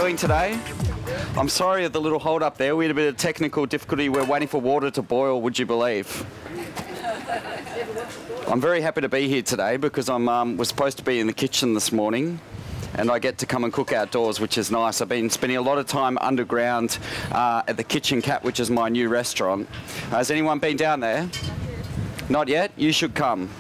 doing today? I'm sorry of the little hold up there. We had a bit of technical difficulty. We're waiting for water to boil, would you believe? I'm very happy to be here today because was supposed to be in the kitchen this morning and I get to come and cook outdoors, which is nice. I've been spending a lot of time underground at the Kitchen Cat, which is my new restaurant. Has anyone been down there? Not yet? You should come.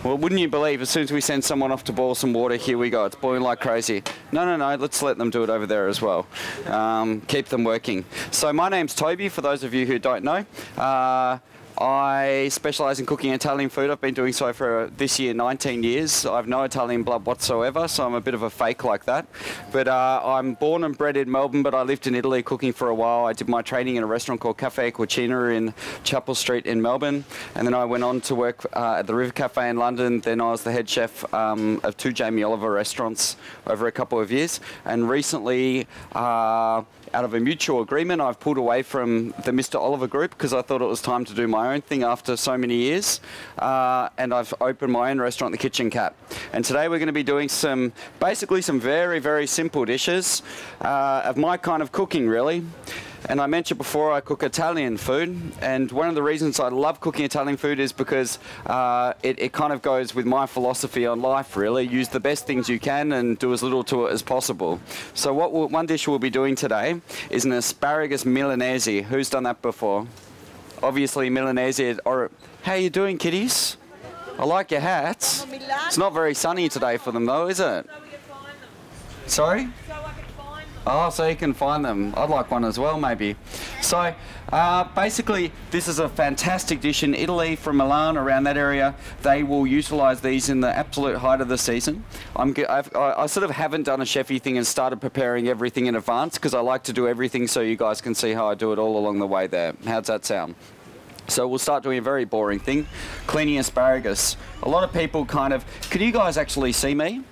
Well, wouldn't you believe, as soon as we send someone off to boil some water, here we go. It's boiling like crazy. No, let's let them do it over there as well. Keep them working. So my name's Tobie, for those of you who don't know. I specialise in cooking Italian food. I've been doing so for this year 19 years. I have no Italian blood whatsoever, so I'm a bit of a fake like that. But I'm born and bred in Melbourne, but I lived in Italy cooking for a while. I did my training in a restaurant called Cafe Cucina in Chapel Street in Melbourne, and then I went on to work at the River Cafe in London. Then I was the head chef of 2 Jamie Oliver restaurants over a couple of years, and recently out of a mutual agreement, I've pulled away from the Mr. Oliver group because I thought it was time to do my own thing after so many years. And I've opened my own restaurant, the Kitchen Cat. And today we're going to be doing basically some very, very simple dishes of my kind of cooking, really. And I mentioned before I cook Italian food, and one of the reasons I love cooking Italian food is because it kind of goes with my philosophy on life, really. Use the best things you can and do as little to it as possible. So one dish we'll be doing today is an Asparagus Milanese. Who's done that before? Obviously Milanese, or how you doing, kiddies? I like your hats. It's not very sunny today for them though, is it? Sorry? Oh, so you can find them. I'd like one as well, maybe. So, basically, this is a fantastic dish in Italy, from Milan, around that area. They will utilise these in the absolute height of the season. I sort of haven't done a chefy thing and started preparing everything in advance because I like to do everything so you guys can see how I do it all along the way there. How's that sound? So we'll start doing a very boring thing, cleaning asparagus. A lot of people kind of... Can you guys actually see me?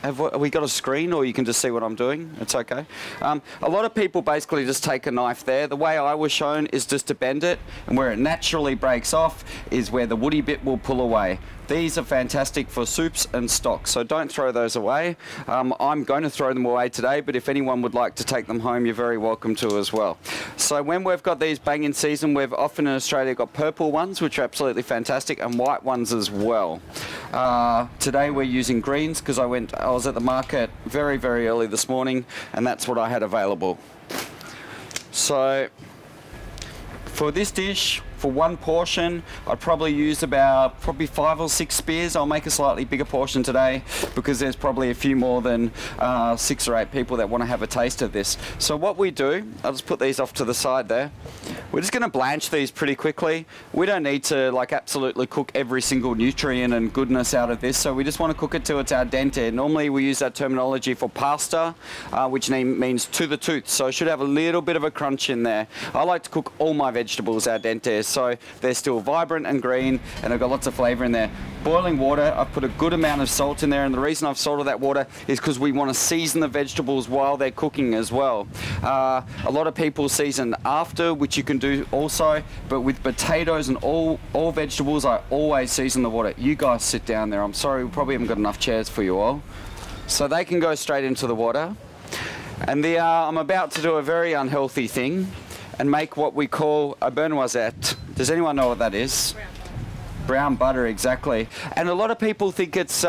Have we got a screen, or you can just see what I'm doing? It's okay. A lot of people basically just take a knife there. The way I was shown is just to bend it, and where it naturally breaks off is where the woody bit will pull away. These are fantastic for soups and stocks, so don't throw those away. I'm going to throw them away today, but if anyone would like to take them home, you're very welcome to as well. So when we've got these bang in season, we've often in Australia got purple ones, which are absolutely fantastic, and white ones as well. Today we're using greens because I was at the market very, very early this morning, and that's what I had available. So for this dish, for one portion, I'd probably use about 5 or 6 spears. I'll make a slightly bigger portion today because there's probably a few more than 6 or 8 people that want to have a taste of this. So what we do, I'll just put these off to the side there. We're just going to blanch these pretty quickly. We don't need to like absolutely cook every single nutrient and goodness out of this, so we just want to cook it till it's al dente. Normally we use that terminology for pasta, which means to the tooth, so it should have a little bit of a crunch in there. I like to cook all my vegetables al dente, so they're still vibrant and green, and I've got lots of flavour in there. Boiling water, I've put a good amount of salt in there, and the reason I've salted that water is because we want to season the vegetables while they're cooking as well. A lot of people season after, which you can do also, but with potatoes and all vegetables, I always season the water. You guys sit down there. I'm sorry, we probably haven't got enough chairs for you all. So they can go straight into the water. And I'm about to do a very unhealthy thing and make what we call a beurre noisette. Does anyone know what that is? Brown butter, exactly. And a lot of people think it's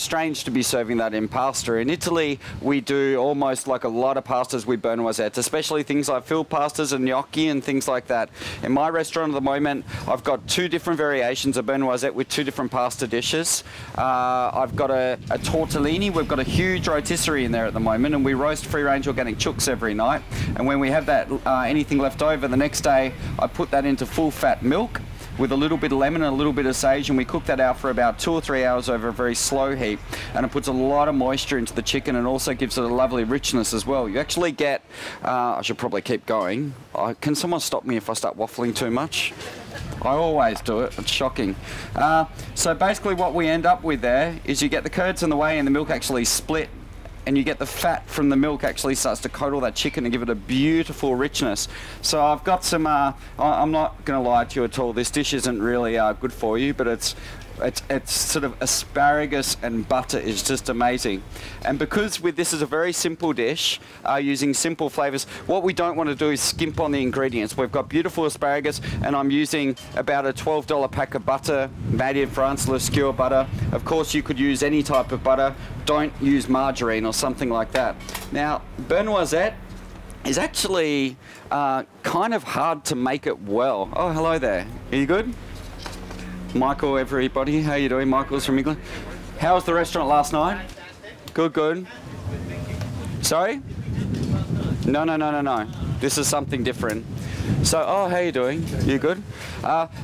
strange to be serving that in pasta. In Italy, we do almost like a lot of pastas with beurre noisette, especially things like filled pastas and gnocchi and things like that. In my restaurant at the moment, I've got 2 different variations of beurre noisette with 2 different pasta dishes. I've got a tortellini. We've got a huge rotisserie in there at the moment, and we roast free-range organic chooks every night. And when we have that anything left over, the next day, I put that into full-fat milk with a little bit of lemon and a little bit of sage, and we cook that out for about 2 or 3 hours over a very slow heat, and it puts a lot of moisture into the chicken and also gives it a lovely richness as well. You actually get, I should probably keep going. Can someone stop me if I start waffling too much? I always do it, it's shocking. So basically what we end up with there is you get the curds in the way and the milk actually split, and you get the fat from the milk actually starts to coat all that chicken and give it a beautiful richness. So I've got some, I'm not going to lie to you at all, this dish isn't really good for you, but it's It's sort of asparagus and butter is just amazing. And because this is a very simple dish, using simple flavors, what we don't want to do is skimp on the ingredients. We've got beautiful asparagus, and I'm using about a $12 pack of butter, made in France, Le Skewer butter. Of course, you could use any type of butter. Don't use margarine or something like that. Now, beurre noisette is actually kind of hard to make it well. Oh, hello there. Are you good? Michael, everybody, how you doing? Michael's from England. How was the restaurant last night? Good, good. Sorry? No. This is something different. So, oh, how you doing? You good?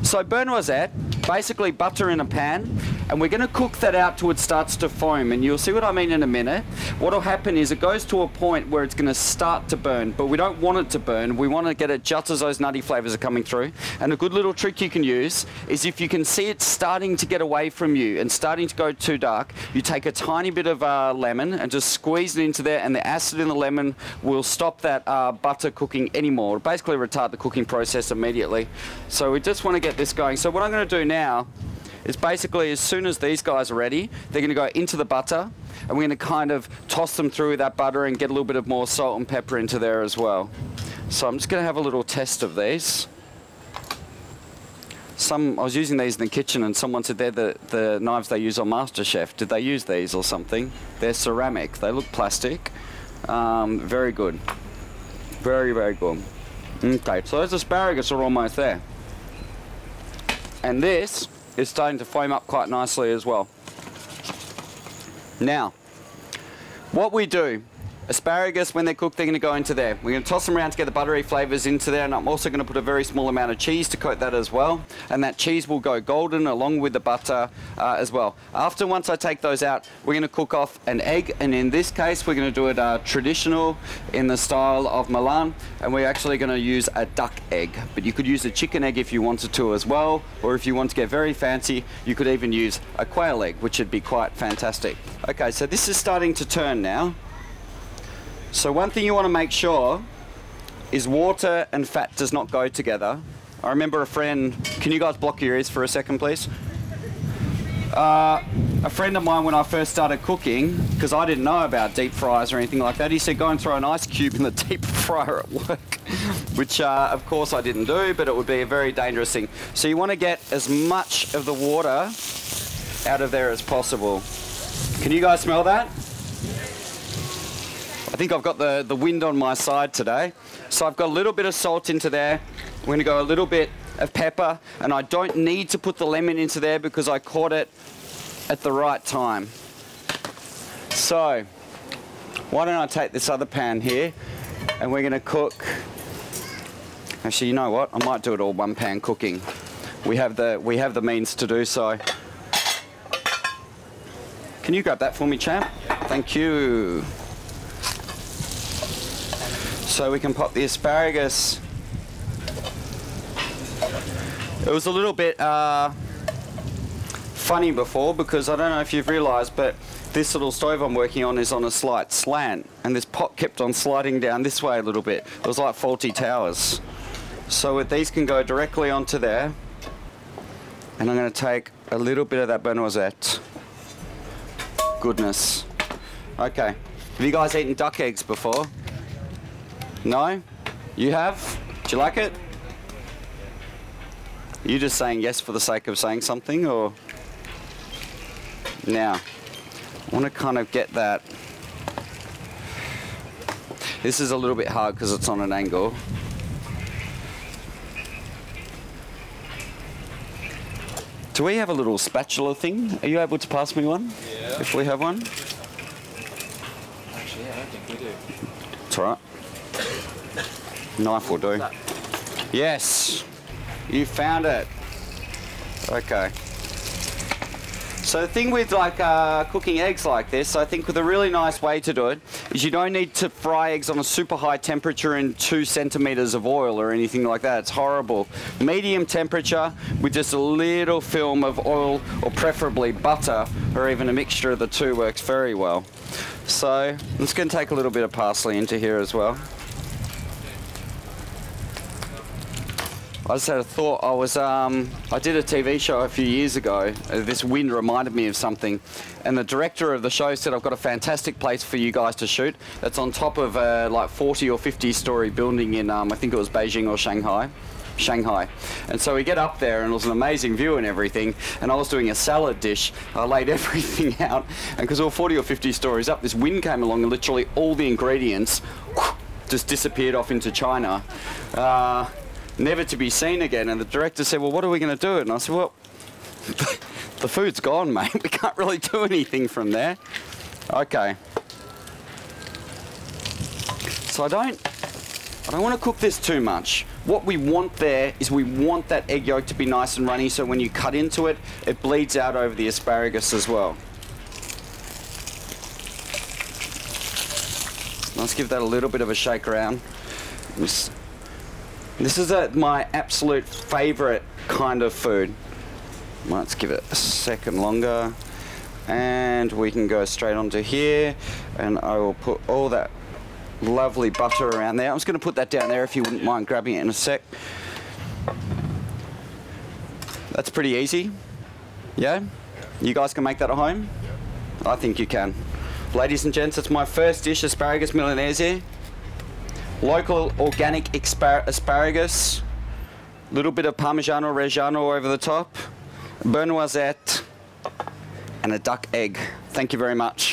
So beurre noisette, basically butter in a pan, and we're going to cook that out till it starts to foam, and you'll see what I mean in a minute. What will happen is it goes to a point where it's going to start to burn, but we don't want it to burn. We want to get it just as those nutty flavors are coming through. And a good little trick you can use is if you can see it starting to get away from you and starting to go too dark, you take a tiny bit of lemon and just squeeze it into there, and the acid in the lemon will stop that butter cooking anymore. It'll basically retard the cooking process immediately. So we just want to get this going. So what I'm going to do now is basically, as soon as these guys are ready, they're going to go into the butter, and we're going to kind of toss them through that butter and get a little bit of more salt and pepper into there as well. So I'm just going to have a little test of these. I was using these in the kitchen, and someone said they're the knives they use on MasterChef. Did they use these or something? They're ceramic. They look plastic. Very good. Very, very good. Okay, so those asparagus are almost there. And this is starting to foam up quite nicely as well. Now, what we do, asparagus, when they're cooked, they're going to go into there. We're going to toss them around to get the buttery flavors into there, and I'm also going to put a very small amount of cheese to coat that as well. And that cheese will go golden along with the butter as well. Once I take those out, we're going to cook off an egg, and in this case, we're going to do it traditional in the style of Milan, and we're actually going to use a duck egg. But you could use a chicken egg if you wanted to as well, or if you want to get very fancy, you could even use a quail egg, which would be quite fantastic. Okay, so this is starting to turn now. So one thing you want to make sure is water and fat does not go together. I remember a friend, can you guys block your ears for a second, please? A friend of mine, when I first started cooking, because I didn't know about deep fryers or anything like that, he said go and throw an ice cube in the deep fryer at work, which of course I didn't do, but it would be a very dangerous thing. So you want to get as much of the water out of there as possible. Can you guys smell that? I think I've got the wind on my side today. So I've got a little bit of salt into there. We're going to go a little bit of pepper, and I don't need to put the lemon into there because I caught it at the right time. So why don't I take this other pan here, and we're going to cook. Actually, you know what? I might do it all one pan cooking. We have the means to do so. Can you grab that for me, champ? Thank you. So we can pop the asparagus. It was a little bit funny before, because I don't know if you've realised, but this little stove I'm working on is on a slight slant, and this pot kept on sliding down this way a little bit. It was like faulty towers. So these can go directly onto there, and I'm going to take a little bit of that beurre noisette. Goodness. Okay. Have you guys eaten duck eggs before? No? You have? Do you like it? Are you just saying yes for the sake of saying something, or? Now, I want to kind of get that. This is a little bit hard because it's on an angle. Do we have a little spatula thing? Are you able to pass me one? Yeah. If we have one? Actually, yeah, I don't think we do. It's all right. Knife will do. Yes, you found it. Okay. So the thing with cooking eggs like this, I think with a really nice way to do it is you don't need to fry eggs on a super high temperature in 2 centimeters of oil or anything like that. It's horrible. Medium temperature with just a little film of oil, or preferably butter, or even a mixture of the two works very well. So I'm just going to take a little bit of parsley into here as well. I just had a thought. I did a TV show a few years ago. This wind reminded me of something, and the director of the show said, "I've got a fantastic place for you guys to shoot. That's on top of a like 40 or 50-story building in I think it was Beijing or Shanghai. And so we get up there, and it was an amazing view and everything, and I was doing a salad dish. I laid everything out, and because we were 40 or 50 stories up, this wind came along and literally all the ingredients just disappeared off into China, never to be seen again. And the director said, "Well, what are we going to do?" And I said, "Well, the food's gone, mate. We can't really do anything from there." Okay. So I don't want to cook this too much. What we want there is we want that egg yolk to be nice and runny, so when you cut into it, it bleeds out over the asparagus as well. Let's give that a little bit of a shake around. This is my absolute favourite kind of food. Let's give it a second longer. And we can go straight onto here, and I will put all that lovely butter around there. I'm just going to put that down there if you wouldn't mind grabbing it in a sec. That's pretty easy. Yeah? You guys can make that at home? I think you can. Ladies and gents, it's my first dish, Asparagus Milanese. Local organic asparagus. Little bit of Parmigiano Reggiano over the top. Beurre noisette. And a duck egg. Thank you very much.